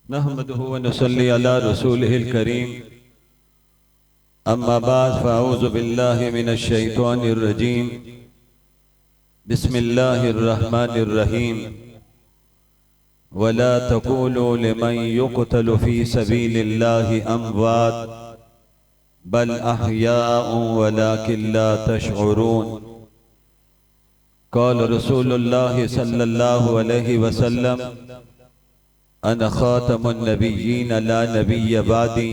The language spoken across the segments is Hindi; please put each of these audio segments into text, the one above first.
नहमदुहु व नसल्ली अला रसूलिहिल करीम। अम्मा बाद फ़अऊज़ु बिल्लाहि मिनश शैतानिर रजीम। बिस्मिल्लाहिर रहमानिर रहीम। वला तक़ूलू लिमन युक़तलु फ़ी सबीलिल्लाहि अमवात बल अहयाउन वलाकिन ला तशऊरून। क़ाल रसूलुल्लाहि सल्लल्लाहु अलैहि वसल्लम अना ख़ातमुन नबिय्यीन ला नबिय्य बादी।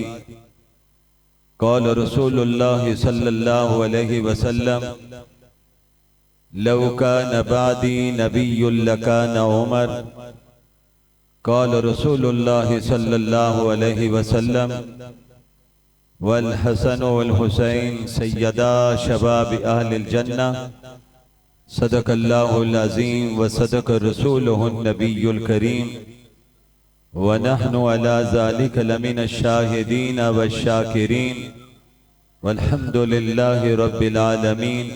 क़ाल रसूलुल्लाहि सल्लल्लाहु अलैहि वसल्लम लौ कान बादी नबिय्युन लकान उमर। क़ाल रसूलुल्लाहि सल्लल्लाहु अलैहि वसल्लम वल हसन वल हुसैन सय्यदा शबाब अहलिल जन्नह। सदक़ल्लाहुल अज़ीम व सदक़ रसूलुहुन नबियुल करीम व नहनु अला ज़ालिका लमिनश शाहिदीन वश्शाकिरीन वल्हम्दुलिल्लाहि रब्बिल आलमीन।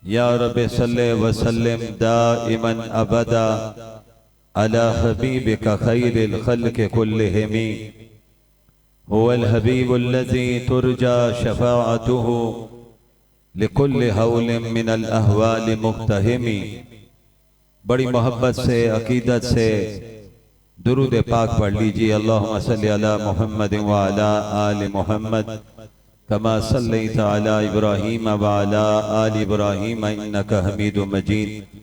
या रब्बि सल्लि व सल्लिम दाइमन अबदा अला हबीबिका खैरिल खल्क़ि कुल्लिहिम। हुवल हबीबुल्लज़ी तुरजा शफ़ाअतुहु लिकुल्लि हौलिन मिनल अहवालि मुक़्तहिमी। बड़ी मोहब्बत से अकीदत से दुरूद पाक पढ़ लीजिए। अल्लाहुम्मा सल्लि अला मुहम्मद व अला आलि मुहम्मद कमा सल्लैता अला इब्राहीम व अला आलि इब्राहीम इन्नका हमीदुम मजीद।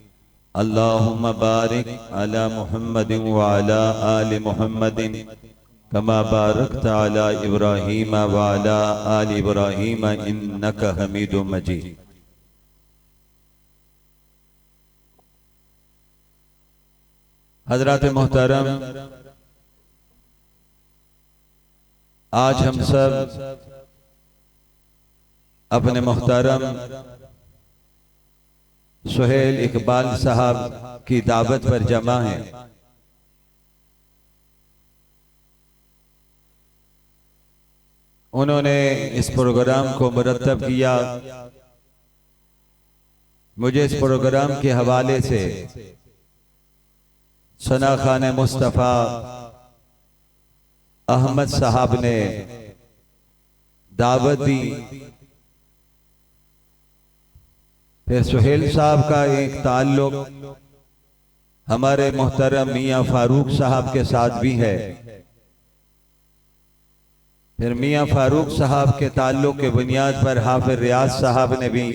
अल्लाहुम्मा बारिक अला मुहम्मद व अला आलि मुहम्मद कमा बारकता अला इब्राहीम व अला आलि इब्राहीम इन्नका हमीदुम मजीद। हज़रात मोहतरम, आज हम सब अपने मोहतरम सुहेल इकबाल साहब की दावत पर जमा हैं। उन्होंने इस प्रोग्राम को मुरतब किया। मुझे इस प्रोग्राम के हवाले से सना खान मुस्तफ़ा अहमद साहब ने दावत दी। फिर सुहेल साहब का एक ताल्लुक हमारे मोहतरम मियाँ फारूक साहब के साथ भी है। फिर मियाँ फारूक साहब के ताल्लुक के बुनियाद पर हाफिज रियाज साहब ने भी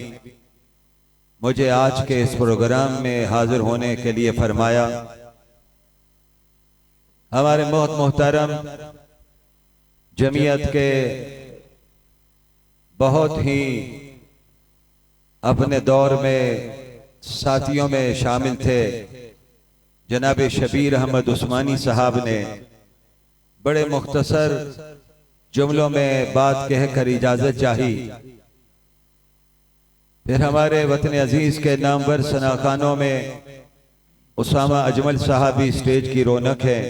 मुझे आज के इस प्रोग्राम में हाजिर होने के लिए फरमाया। हमारे बहुत मोहतरम जमीयत के बहुत ही अपने दौर में साथियों में शामिल थे जनाब शबीर अहमद उस्मानी साहब ने बड़े मुख्तसर जुमलों में बात कहकर इजाजत चाही। फिर हमारे वतन अजीज के नामवर सनाखानों में उसामा अजमल साहब भी स्टेज की रौनक है।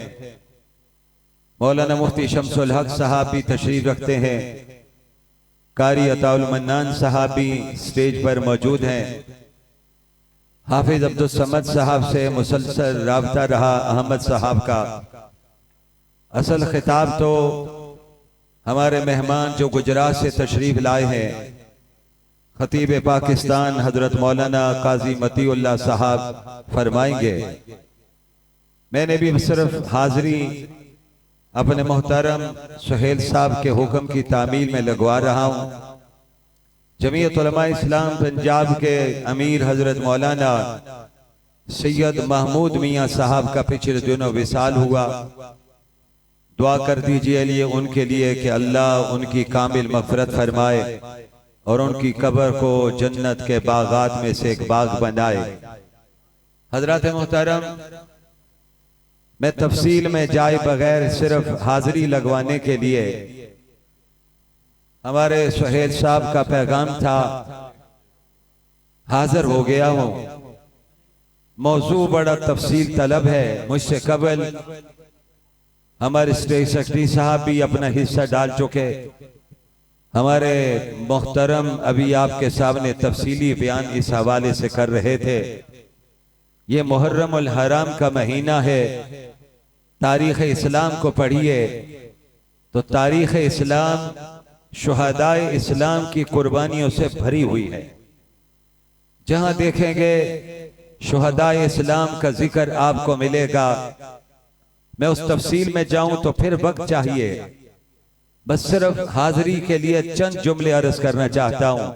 मौलाना मुफ्ती शमसुल हक साहब भी तशरीफ रखते हैं। कारी अताउल मन्नान साहब भी स्टेज पर मौजूद हैं। हाफिज अब्दुल समद साहब से मुसलसल राबता रहा अहमद साहब का। असल खिताब तो हमारे मेहमान जो गुजरात से तशरीफ लाए हैं खतीब पाकिस्तान हजरत मौलाना काजी मतीउल्लाह साहब फरमाएंगे। मैंने भी सिर्फ हाजिरी अपने मोहतरम सुहेल साहब के हुक्म की तामील में लगवा रहा हूँ। जमीयत उलमा इस्लाम पंजाब के अमीर हजरत मौलाना सैयद महमूद मियाँ साहब का पिछले दिनों विसाल हुआ। दुआ कर दीजिए लिए उनके लिए कि अल्लाह उनकी कामिल मग़फ़िरत फरमाए और उनकी कब्र को जन्नत के बागात में से एक बाग बनाए। हजरत मोहतरम, मैं तफसील में जाए बगैर सिर्फ हाजिरी लगवाने के लिए हमारे सुहेल साहब का पैगाम था, हाजिर हो गया हूं। मौजू बड़ा तफसील तलब है। मुझसे कबल हमारे स्टेट सेक्रेटरी साहब भी अपना हिस्सा डाल चुके। हमारे मोहतरम अभी आपके सामने तफसीली बयान इस हवाले से कर रहे थे। ये मुहर्रम उल हराम का महीना है। तारीख़ इस्लाम को पढ़िए तो तारीख़ इस्लाम शुहदाए इस्लाम की कुर्बानियों से भरी हुई है। जहां देखेंगे शुहदाए इस्लाम का जिक्र आपको मिलेगा। मैं उस तफसील में जाऊं तो फिर वक्त चाहिए, बस सिर्फ हाजिरी के लिए चंद जुमले अर्ज करना चाहता हूं।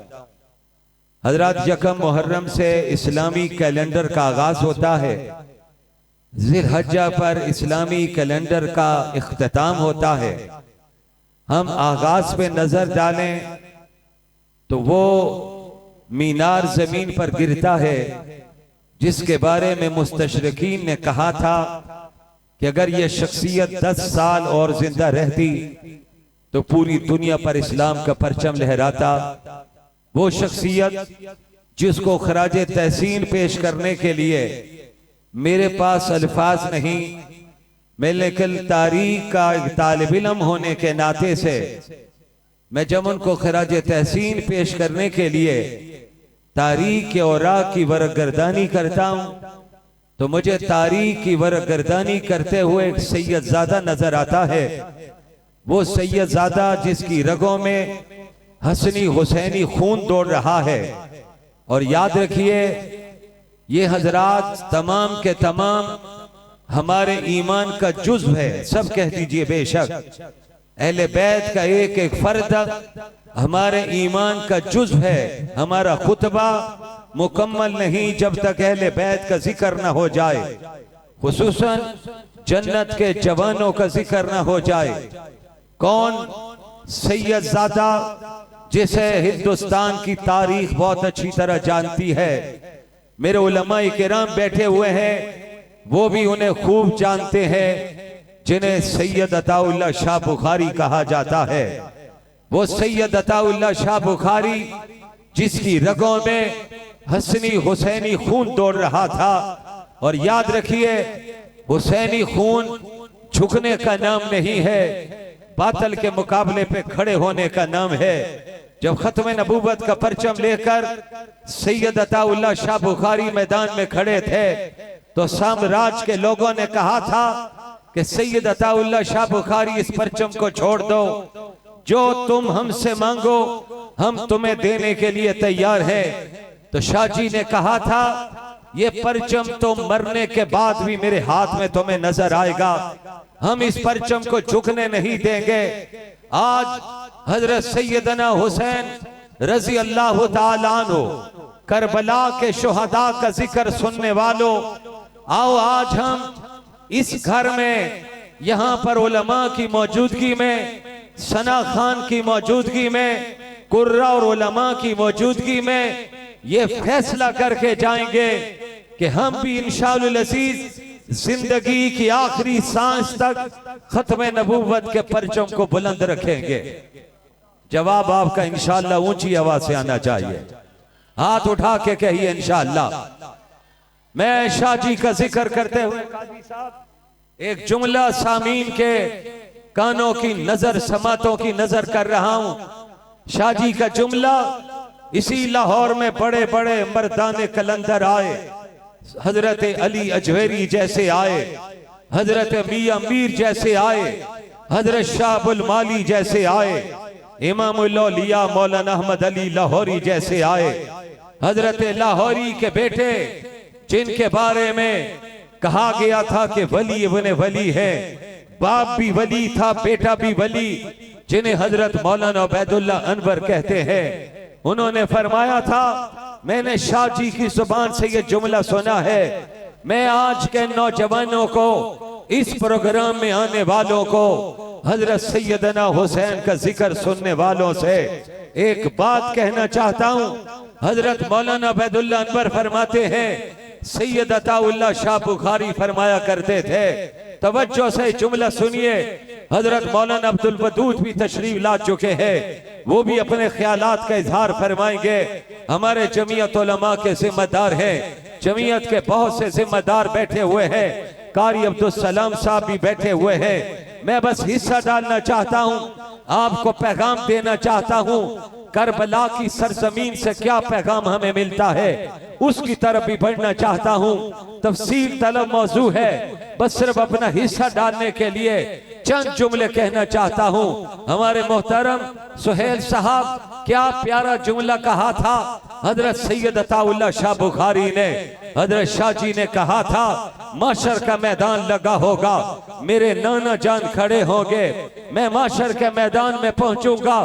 हजरत यकम मुहर्रम से इस्लामी कैलेंडर का आगाज होता है, जिलहज्जा पर इस्लामी कैलेंडर का इख्तिताम होता है। हम आगाज पे नजर डालें तो वो मीनार जमीन पर गिरता है जिसके बारे में मुस्तशरिकीन ने कहा था कि अगर ये शख्सियत 10 साल और जिंदा रहती तो पूरी दुनिया पर इस्लाम का परचम लहराता। वो शख्सियत जिसको खराजे तहसीन पेश करने के लिए मेरे पास अल्फाज नहीं, मैं लेकिन तारीख का एक तालिब इल्म होने के नाते से मैं जब उनको खराजे तहसीन पेश करने के लिए तारीख के औराक की वरगर्दानी करता हूं तो मुझे तारीख की वरगर्दानी करते हुए एक सैयदजादा नजर आता है। वो सैयदजादा जिसकी रगों में हसनी हुसैनी खून दौड़ रहा है। और याद रखिए, ये हजरात तमाम के तमाम हमारे ईमान का जुज़्व है। सब कह दीजिए बेशक। अहले बैत का एक एक फर्द हमारे ईमान का जुज़्व है। हमारा खुतबा मुकम्मल नहीं जब तक अहले बैत का जिक्र न हो जाए, खुसूसन जन्नत के जवानों का जिक्र न हो जाए। कौन? सैयदजादा, जिसे हिंदुस्तान की तारीख बहुत अच्छी तरह जानती है। मेरे उलमाए किराम बैठे हुए हैं, वो भी उन्हें खूब जानते हैं, जिन्हें सैयद अताउल्लाह शाह बुखारी कहा जाता है। वो सैयद अताउल्लाह शाह बुखारी जिसकी रगों में हसनी हुसैनी खून दौड़ रहा था। और याद रखिए, हुसैनी खून झुकने का नाम नहीं है, बातिल के मुकाबले पे खड़े होने का नाम है। जब खत्म नबूवत का परचम लेकर सैयद अताउल्लाह शाह बुखारी मैदान में खड़े थे तो साम्राज्य के लोगों ने कहा था कि सैयद अताउल्लाह शाह बुखारी इस परचम को छोड़ दो, जो तुम हमसे मांगो हम तुम्हें देने के लिए तैयार हैं। तो शाह जी ने कहा था, ये परचम तो मरने के बाद भी मेरे हाथ में तुम्हें नजर आएगा, हम इस परचम को झुकने नहीं देंगे। आज हजरत सैयदना हुसैन रजी अल्लाह ताला अन्हु, करबला के शुहदा का जिक्र सुनने वालों, आओ आज हम इस घर में, यहां पर उलमा की मौजूदगी में, सना खान की मौजूदगी में, कुर्रा और उलमा की मौजूदगी में ये फैसला करके जाएंगे कि हम भी इंशाअल्लाह अज़ीज जिंदगी की आखिरी सांस तक खत्म नबूवत के परचम को बुलंद रखेंगे। जवाब आपका इंशाअल्लाह ऊंची आवाज से आना चाहिए। हाथ उठा के कहिए इंशाअल्लाह। मैं शाह जी का जिक्र करते हुए काजी साहब एक जुमला सामीन के कानों की नजर, समातों की नजर कर रहा हूं। शाह जी का जुमला, इसी लाहौर में बड़े बड़े मर्दाने कलंदर आए, हजरत अली अजवेरी जैसे आए, हजरत मियां मीर जैसे आए, हजरत शाह अब्दुल माली जैसे आए, इमामुल औलिया मौलाना अहमद अली लाहौरी जैसे आए, हजरत लाहौरी के बेटे जिनके बारे में कहा गया था कि वली इब्ने वली है, बाप भी वली था, बेटा भी वली, जिन्हें हजरत मौलाना उबैदुल्लाह अनवर कहते हैं। उन्होंने फरमाया था, मैंने शाह जी की जुबान से ये जुमला सुना है, मैं आज के नौजवानों को, इस प्रोग्राम में आने वालों को, हजरत सैयदना हुसैन का जिक्र सुनने वालों से एक बात कहना चाहता हूं। हजरत मौलाना उबैदुल्लाह अनवर फरमाते हैं, सैयद अताउल्लाह शाह बुखारी फरमाया करते थे, तवज्जो से जुमला सुनिए। हजरत मौलाना अब्दुल वदूद भी तशरीफ ला चुके हैं, वो भी अपने ख्यालात का इजहार फरमाएंगे। हमारे जमीयत उलमा के जिम्मेदार हैं, जमीयत के बहुत से जिम्मेदार बैठे हुए हैं, कारी अब्दुल सलाम साहब भी बैठे हुए हैं, मैं बस हिस्सा डालना चाहता हूं, आपको पैगाम देना चाहता हूं। करबला की सरजमीन से क्या पैगाम हमें मिलता है उसकी तरफ भी बढ़ना चाहता हूं। तफसील तलब मौजू है, बस सिर्फ अपना हिस्सा डालने के लिए चंद जुमले कहना चाहता हूं। हमारे मोहतरम सुहेल साहब क्या प्यारा जुमला कहा था हजरत सैयद अताउल्लाह शाह बुखारी ने। हजरत शाह जी ने कहा था माशर का मैदान लगा होगा, मेरे नाना जान खड़े होंगे, मैं माशर के मैदान में पहुंचूंगा,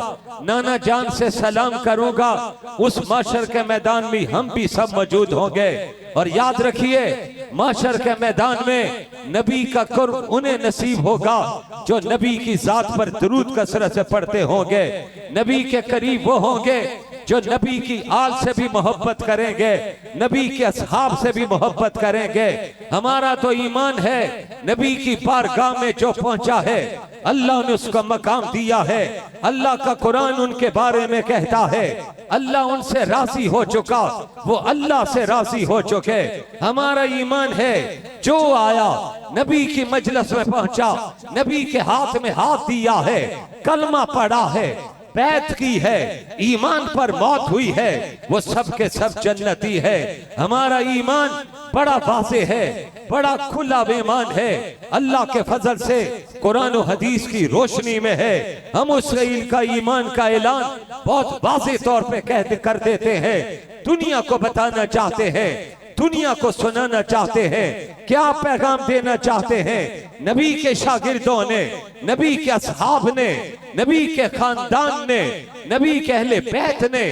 नाना जान से सलाम करूंगा, उस माशर के मैदान में हम भी सब मौजूद होंगे। और याद रखिए माशर के मैदान में नबी का कुर्ब उन्हें नसीब होगा जो नबी की जात पर दुरूद कसरत से पढ़ते होंगे। नबी के करीब वो होंगे जो नबी की आल से भी मोहब्बत करेंगे, नबी के असहाब से भी मोहब्बत करेंगे। हमारा तो ईमान है नबी की बारगाह में जो पहुंचा है अल्लाह ने उसका मकाम दिया है। अल्लाह का कुरान उनके बारे में कहता है अल्लाह उनसे राजी हो चुका, वो अल्लाह से राजी हो चुके। हमारा ईमान है जो आया नबी की मजलिस में पहुंचा, नबी के हाथ में हाथ दिया है, कलमा पढ़ा है, बैत की है, ईमान पर मौत हुई है, वो सब के सब जन्नती है। हमारा ईमान बड़ा वाज़ेह है, बड़ा खुला ईमान है, अल्लाह के फजल से कुरान और हदीस की रोशनी में है। हम उस का ईमान का ऐलान बहुत वाज़ेह तौर पे कर देते हैं, दुनिया को बताना चाहते हैं, दुनिया को सुनाना चाहते हैं। क्या पैगाम देना चाहते हैं? नबी के शागिर्दों ने, नबी के असहाब ने, नबी के खानदान ने, नबी के अहले बैत ने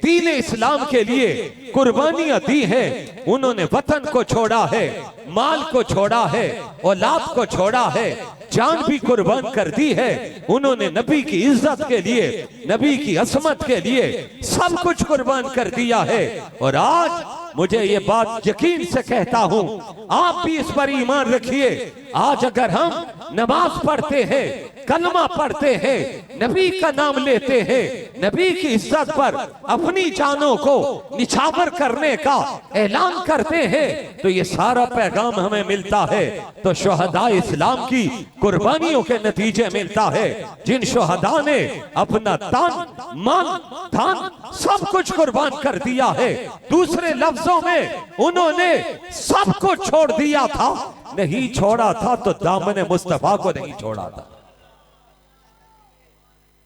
दीन इस्लाम के लिए कुर्बानियां दी है। उन्होंने वतन को छोड़ा है, माल को छोड़ा है, औलाद को छोड़ा है, जान भी कुर्बान कर दी है। उन्होंने नबी की इज्जत के लिए, नबी की असमत के लिए सब कुछ कुर्बान कर दिया है। और आज मुझे ये बात यकीन से कहता हूं, आप भी इस पर ईमान रखिए। आज अगर हम नमाज पढ़ते हैं, कलमा पढ़ते हैं, नबी का नाम लेते हैं, नबी की इज्जत पर अपनी जानों को निछावर करने का ऐलान करते हैं, तो ये सारा पैगाम हमें मिलता है। तो शोहदा इस्लाम की कुर्बानियों के नतीजे मिलता है, जिन शोहदा ने अपना तन, मन, धन सब कुछ कुर्बान कर दिया है। दूसरे लफ्जों में उन्होंने सब कुछ छोड़ दिया था। नहीं छोड़ा था तो दामन मुस्तफा को नहीं छोड़ा था,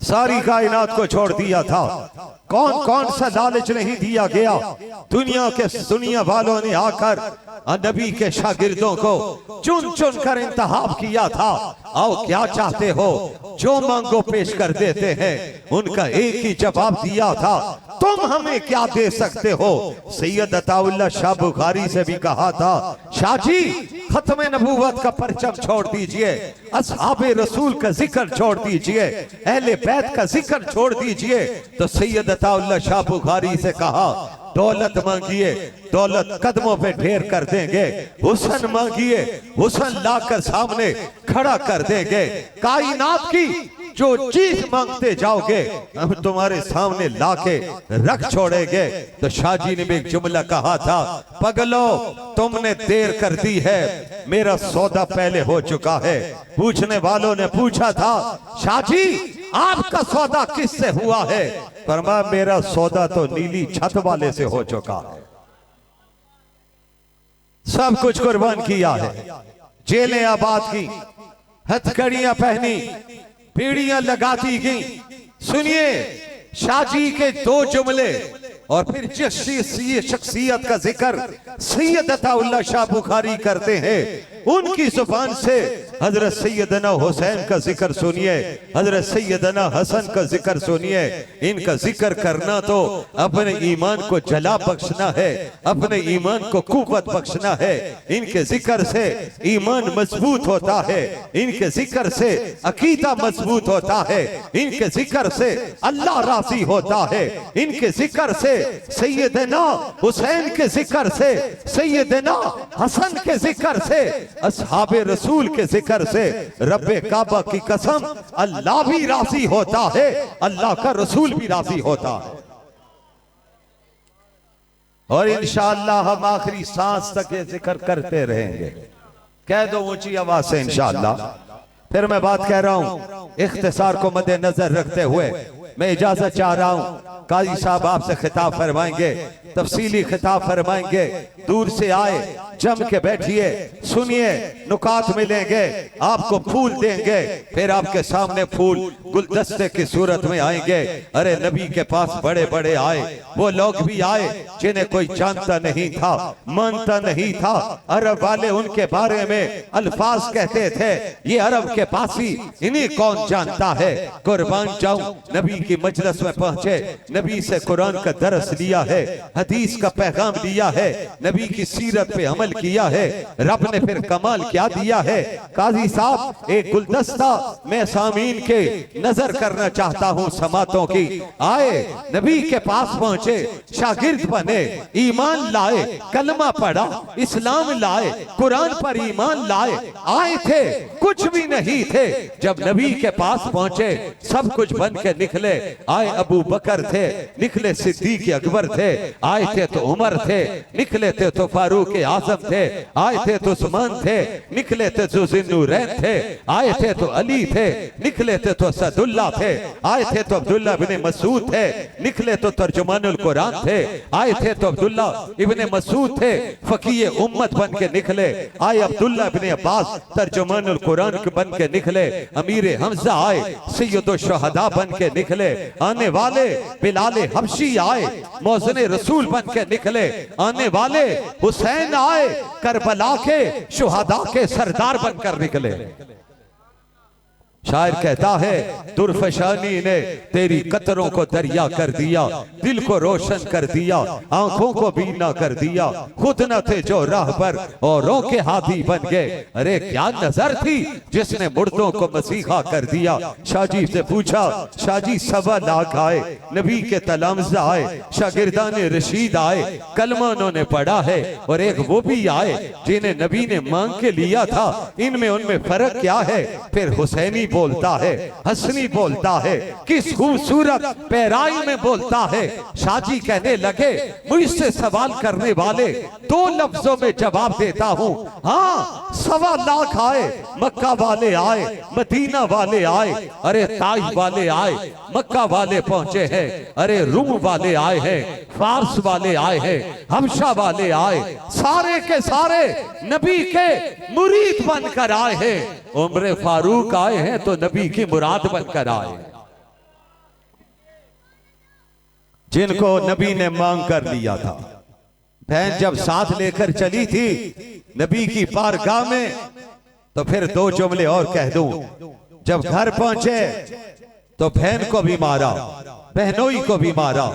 सारी कायनात को छोड़ दिया था। कौन कौन सा लालच नहीं दिया गया। दुनिया वालों ने आकर नबी के शागिर्दों को चुन चुन कर इंतखाब किया था। आओ क्या चाहते हो, जो मांगो पेश कर देते हैं। उनका एक ही जवाब दिया था, तुम हमें क्या दे सकते हो। सैयद अताउल्लाह शाह बुखारी से भी कहा था, शाह जी खत्म नबूवत का परचम छोड़ दीजिए, असहाबे रसूल का जिक्र छोड़ दीजिए, अहले बैत का जिक्र छोड़ दीजिए। तो सैयद अताउल्लाह शाह बुखारी से कहा, दौलत मांगिए, दौलत कदमों पे ढेर कर देंगे। हुस्न मांगिए, हुस्न लाकर सामने खड़ा कर देंगे। कायनात की जो चीज मांगते जाओगे हम तुम्हारे सामने लाके रख छोड़ेंगे। तो शाहजी ने भी एक जुमला कहा था, पगलो तुमने देर कर दी है, मेरा सौदा पहले हो चुका है। पूछने वालों ने पूछा था, शाहजी आपका सौदा किससे हुआ है? फरमाया मेरा सौदा तो नीली छत वाले से हो चुका है। सब कुछ कुर्बान किया है, जेलें आबाद की, हथकड़ियां पहनी, पीढ़ियां लगाती गई। सुनिए शाहजी के दो जुमले और फिर जिस शख्सियत का जिक्र सैयद अताउल्लाह शाह बुखारी करते हैं, उनकी जुबान से हजरत सैयदना हुसैन का जिक्र सुनिए, हजरत सैयदना हसन का जिक्र सुनिए। इनका जिक्र करना तो अपने ईमान को जला बख्शना है, अपने ईमान को कुव्वत बख्शना है। इनके जिक्र से ईमान मजबूत होता है, इनके जिक्र से अकीदा मजबूत होता है, इनके जिक्र से अल्लाह राजी होता है, इनके जिक्र से सैयदना हुसैन के जिक्र से, सैयदना हसन के जिक्र से, असहाबे रसूल के जिक्र से रब्बे काबा की कसम अल्लाह भी राजी होता है, अल्लाह का रसूल भी राजी होता है। और इंशाअल्लाह हम आखिरी सांस तक ये जिक्र करते रहेंगे। कह दो ऊंची आवाज से इंशाअल्लाह। फिर मैं बात कह रहा हूं, इख्तिसार को मद्देनजर रखते हुए मैं इजाजत चाह रहा हूं। काजी साहब आपसे खिताब फरमाएंगे, तफसीली खिताब फरमाएंगे। दूर से आए, जम के बैठिए, सुनिए, नुकात मिलेंगे, आपको फूल देंगे, फिर आपके सामने फूल गुलदस्ते की सूरत में आएंगे। अरे नबी के पास बड़े बड़े आए, वो लोग भी आए जिन्हें कोई जानता नहीं था, मानता नहीं था। अरब वाले उनके बारे में अल्फाज कहते थे, ये अरब के पासी, इन्हीं कौन जानता है। कुर्बान जाऊं, नबी की मजलिस में पहुंचे, नबी से कुरान का दरस लिया है, हदीस का पैगाम लिया है, नबी की सीरत पे अमल किया है। रब ने फिर कमाल क्या दिया है। काजी साहब एक गुलदस्ता मैं सामीन के नजर करना चाहता हूं समातों की। आए, नबी के पास पहुंचे, शागिर्द बने, ईमान लाए, कलमा पढ़ा, इस्लाम लाए, कुरान पर ईमान लाए। आए थे, कुछ भी नहीं थे, जब नबी के पास पहुंचे सब कुछ बन के निकले। आए अबू बकर थे, निकले सिद्दीक अकबर थे, आए थे तो उमर थे, निकले थे तो फारूक आजम थे, आए थे तो उस्मान थे, निकले थे तो ज़ुन्नूरैन थे, आए थे तो अली थे, निकले थे तो सदुल्ला थे, आए थे तो अब्दुल्ला इब्ने मसूद थे, निकले तो तर्जुमानुल कुरान थे, आए थे तो अब्दुल्ला इब्ने मसूद थे, फकीह उम्मत बन के निकले। आए अब्दुल्ला इब्ने अब्बास तर्जुमानुल कुरान बन के निकले। अमीर हमजा आए, सैयदुश शुहदा बन के निकले। आने वाले बिलाल हबशी आए, मौज़िन रसूल बन के निकले। आने वाले हुसैन आए, करबला के शुहदा के सरदार बनकर निकले। शायर कहता है, दुर्फशानी ने तेरी कतरों को दरिया कर दिया, दिल को रोशन कर दिया, आंखों को बीना कर दिया। खुद न थे जो राह पर औरों के हाथी बन गए। अरे क्या नजर थी जिसने मुर्दों को मसीहा कर दिया। शाहजी से पूछा, शाहजी 1.25 लाख आए, नबी के तलामजा आए, शागिर्दान रशीद आए, कलमा उन्होंने पढ़ा है, और एक वो भी आए जिन्हें नबी ने मांग के लिया था। इनमें उनमें फर्क क्या है। फिर हुसैनी बोलता है, हसनी बोलता है, किस खूबसूरत पैराई में बोलता है। शाहजी कहने लगे, मुझसे सवाल करने वाले 2 लफ्जों में जवाब देता हूँ। हाँ, 1.25 लाख आए, मक्का वाले आए, मदीना वाले आए, अरे ताइफ वाले आए, मक्का वाले पहुंचे हैं, अरे रूम वाले आए हैं, फारस वाले आए हैं, हबशा वाले आए, सारे के सारे नबी के मुरीद बनकर आए हैं। उम्र फारूक आए हैं तो नबी की मुराद बनकर आए, जिनको नबी ने मांग कर लिया था। बहन जब साथ लेकर चली थी नबी की बारगाह में, तो फिर 2 जुमले और कह दूं। जब घर पहुंचे तो बहन को भी मारा, बहनोई को भी मारा।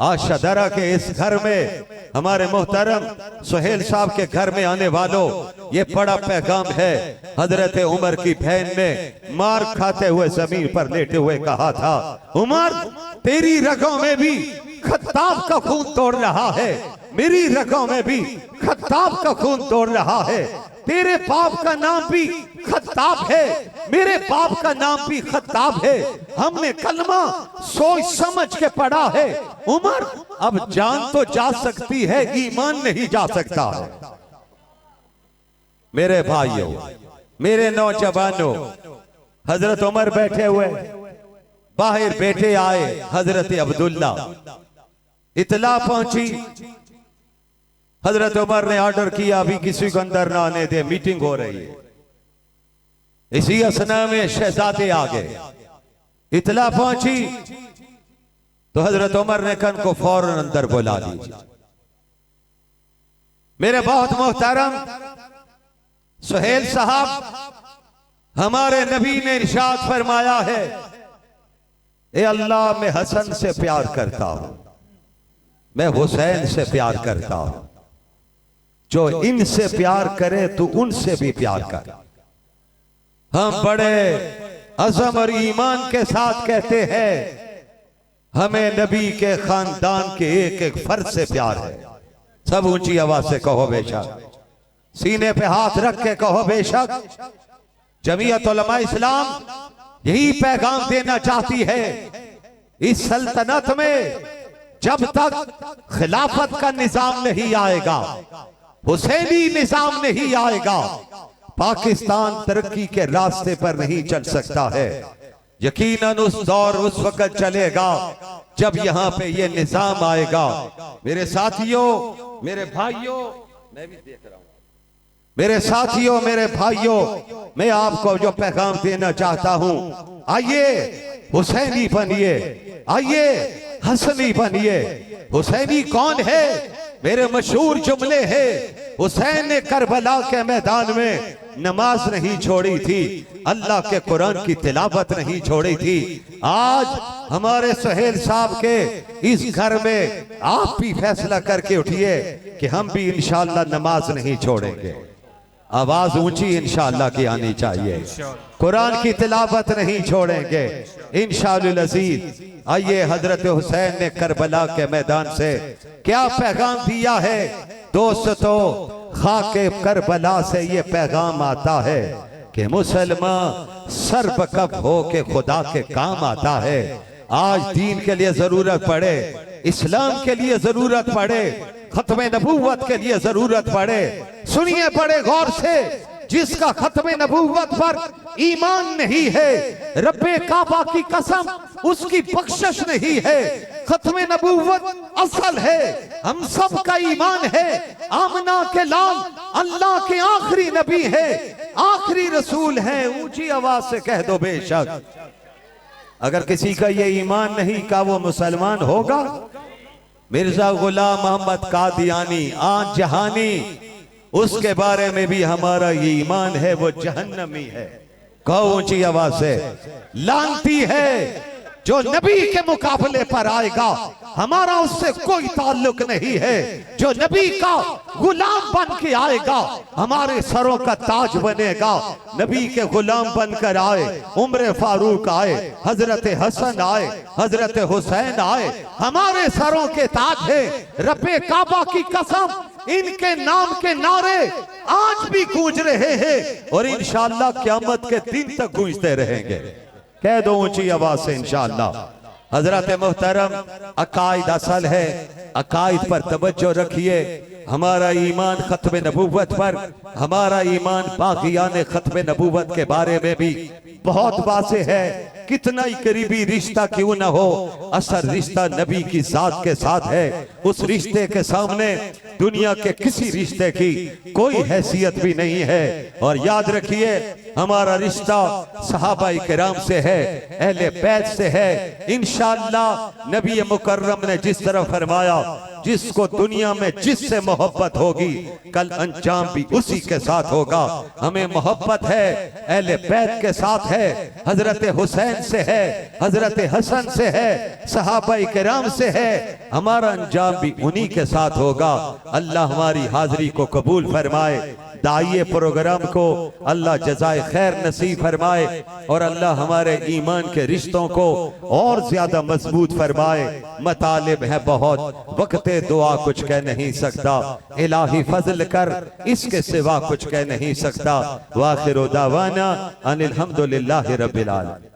आज शदरा के इस घर में हमारे मोहतरम सुहेल साहब के घर में आने वालों, ये बड़ा पैगाम है। हजरत उमर की बहन ने मार खाते हुए जमीन पर लेटे हुए कहा था, उमर तेरी रगों में भी खत्ताब का खून तोड़ रहा है, मेरी रगों में भी खत्ताब का खून तोड़ रहा है। तेरे बाप का नाम भी खत्ताब है, मेरे बाप का नाम भी खत्ताब है। हमने कलमा सोच समझ के पढ़ा है। उमर अब जान तो जा सकती है, ईमान नहीं जा सकता है। मेरे भाइयों, मेरे नौजवानों, हजरत उमर बैठे हुए, बाहर बेटे आए हजरत अब्दुल्ला। इतला पहुंची, हजरत उमर ने ऑर्डर किया अभी किसी को अंदर ना आने दे, मीटिंग हो रही है। इसी असना में शहजादे आ गए। इतला पहुंची तो हजरत उमर ने कन को फौरन अंदर बुला लीजिए। मेरे बहुत मोहतरम सुहेल साहब, हमारे नबी ने इरशाद फरमाया है, ए अल्लाह मैं हसन से प्यार करता हूं, मैं हुसैन से प्यार करता हूं। जो इनसे प्यार करे तू उनसे भी प्यार कर। हम बड़े अज़म और ईमान के साथ कहते हैं, हमें नबी के खानदान के एक एक फर्द से प्यार है। सब ऊंची आवाज से कहो बेशक, सीने पे हाथ रख के कहो बेशक। जमीयत उलमा इस्लाम यही पैगाम देना चाहती है। इस सल्तनत में जब तक खिलाफत का निजाम नहीं आएगा, हुसैनी निजाम नहीं आएगा, पाकिस्तान तरक्की के रास्ते पर नहीं चल सकता है। यकीनन उस दौर उस वक्त चलेगा जब यहाँ पे ये निजाम आएगा। मेरे साथियों, मेरे भाइयों, मैं भी देख रहा हूं, मेरे साथियों, मेरे भाइयों, मैं आपको जो पैगाम देना चाहता हूं, आइए हुसैनी बनिए, आइए हसनी बनिए। हुसैनी कौन है? मेरे मशहूर जुमले हैं, हुसैन ने करबला के मैदान में नमाज नहीं छोड़ी थी, अल्लाह के कुरान की तिलावत नहीं छोड़ी थी। आज हमारे सुहेल साहब के इस घर में आप भी फैसला करके उठिए कि हम भी इंशाअल्लाह नमाज नहीं छोड़ेंगे। आवाज ऊंची इंशाअल्लाह की आनी चाहिए। कुरान की तिलावत नहीं छोड़ेंगे इंशाअल्लाह अज़ीज़। आइए, हजरत हुसैन ने करबला के मैदान से क्या पैगाम दिया है दोस्तों। खाके करबला से ये पैगाम आता है कि मुसलमान सर्वकफ हो के खुदा के काम आता है। आज दीन के लिए जरूरत पड़े, इस्लाम के लिए जरूरत पड़े, खत्मे नबूवत के लिए जरूरत पड़े, सुनिए बड़े गौर से, जिसका खत्मे नबूवत पर ईमान नहीं है, रब्बे काबा की कसम उसकी बख्शिश नहीं है। खत्मे नबूवत असल है, हम सब का ईमान है। आमना के लाल अल्लाह के आखिरी नबी है, आखिरी रसूल है। ऊंची आवाज से कह दो बेशक। अगर किसी का ये ईमान नहीं का वो मुसलमान होगा? मिर्जा गुलाम मोहम्मद कादियानी आन जहानी, उसके बारे में भी हमारा ये ईमान है, वो जहन्नमी है। कहो ऊंची आवाज से, लानती है जो नबी के मुकाबले पर आएगा, हमारा उससे कोई ताल्लुक नहीं है। जो नबी का गुलाम बन के आएगा, हमारे सरों का ताज बनेगा। नबी के गुलाम बनकर आए, उम्र फारूक आए, हजरत हसन आए, हजरत हुसैन आए, हमारे सरों के ताज है। रब्बे काबा की कसम, इनके नाम के नारे आज भी गूंज रहे हैं और इंशाअल्लाह क़यामत के दिन तक गूंजते रहेंगे। कह दो ऊंची आवाज से इंशाअल्लाह। हजरत मोहतरम, अकायद असल है, अकायद पर तवज्जो रखिए। हमारा ईमान खत्म नबूवत पर, हमारा ईमान बागियान खत्म नबूवत के बारे में भी बहुत वाज़े है। कितना ही करीबी रिश्ता क्यों ना हो, असल रिश्ता नबी की जात के साथ है। उस रिश्ते के सामने दुनिया के किसी रिश्ते की कोई हैसियत भी नहीं है। और याद रखिए, हमारा रिश्ता सहाबाई किराम से है, अहले बैत से है। इंशाअल्लाह नबी मुकर्रम ने जिस तरह फरमाया, जिसको दुनिया में जिससे मोहब्बत होगी कल अंजाम भी उसी के साथ होगा। हमें मोहब्बत है, अहले बैत के साथ है, हजरत हुसैन से है, हजरत हसन से है, सहाबाई किराम से है। हमारा अंजाम भी उन्हीं के साथ होगा। अल्लाह हमारी हाजिरी को कबूल फरमाए, दाइए प्रोग्राम को अल्लाह जज़ाए खैर नसीब फरमाए और अल्लाह हमारे ईमान के रिश्तों को और ज्यादा मजबूत फरमाए। मतालिब है बहुत, वक्ते दुआ कुछ कह नहीं सकता, इलाही फजल कर इसके सिवा कुछ कह नहीं सकता। वाखिर दावाना अनिल हम्दुलिल्लाहि रब्बिल आलमीन।